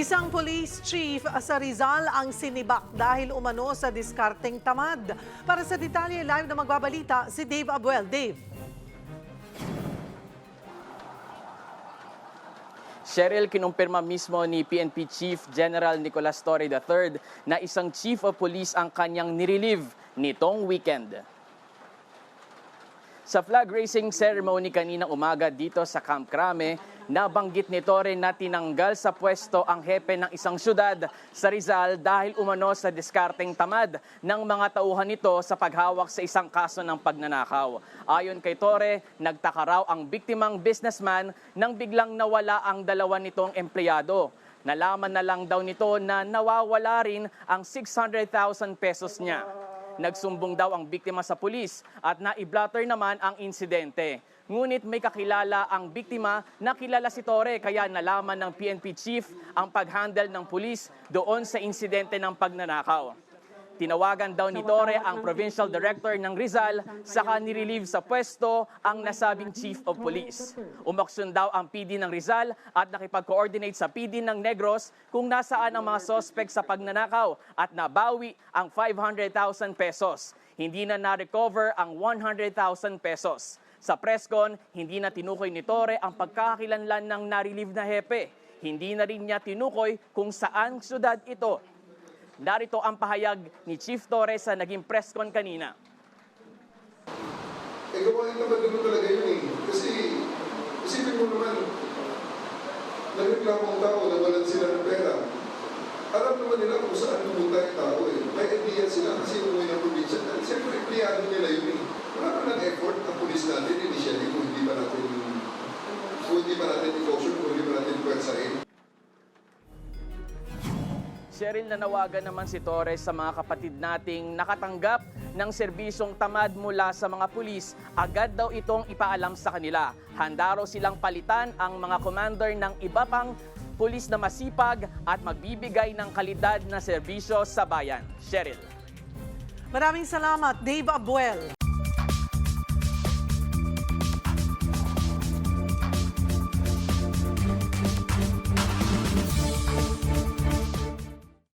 Isang police chief sa Rizal ang sinibak dahil umano sa diskarteng tamad. Para sa detalye, live na magbabalita si Dave Abuel. Dave. Cheryl, kinumpirma mismo ni PNP Chief General Nicolas Torre III na isang chief of police ang kanyang nirelieve nitong weekend. Sa flag raising ceremony kaninang umaga dito sa Camp Crame, nabanggit ni Torre na tinanggal sa pwesto ang hepe ng isang syudad sa Rizal dahil umano sa diskarteng tamad ng mga tauhan nito sa paghawak sa isang kaso ng pagnanakaw. Ayon kay Torre, nagtaka raw ang biktimang businessman nang biglang nawala ang dalawa nitong empleyado. Nalaman na lang daw nito na nawawala rin ang 600,000 pesos niya. Nagsumbong daw ang biktima sa pulis at naiblatter naman ang insidente. Ngunit may kakilala ang biktima na kilala si Torre kaya nalaman ng PNP chief ang pag-handle ng pulis doon sa insidente ng pagnanakaw. Tinawagan daw ni Torre ang provincial director ng Rizal saka nirelieve sa pwesto ang nasabing chief of police. Umaksyon daw ang PD ng Rizal at nakipag-coordinate sa PD ng Negros kung nasaan ang mga suspect sa pagnanakaw at nabawi ang 500,000 pesos. Hindi na na-recover ang 100,000 pesos. Sa presscon, hindi na tinukoy ni Torre ang pagkakakilanlan ng narelieve na hepe. Hindi na rin niya tinukoy kung saan syudad ito. Narito ang pahayag ni Chief Torre sa naging presscon kanina. Gawain naman naman talaga yun eh. Kasi, isipin mo naman, nagreklamo ang tao na walang sila ng pera. Alam naman nila kung saan pumunta yung tao eh. May idea sila kasi umuwi ng probinsya. Siyempre, empleyado nila yun eh. Wala pa ng effort ang pulis natin initially kung hindi pa natin i-caution, kung hindi pa natin pwersahin. Cheryl, nanawagan naman si Torres sa mga kapatid nating nakatanggap ng serbisyong tamad mula sa mga pulis. Agad daw itong ipaalam sa kanila. Handa raw silang palitan ang mga commander ng iba pang pulis na masipag at magbibigay ng kalidad na serbisyo sa bayan. Cheryl. Maraming salamat, Dave Abuel.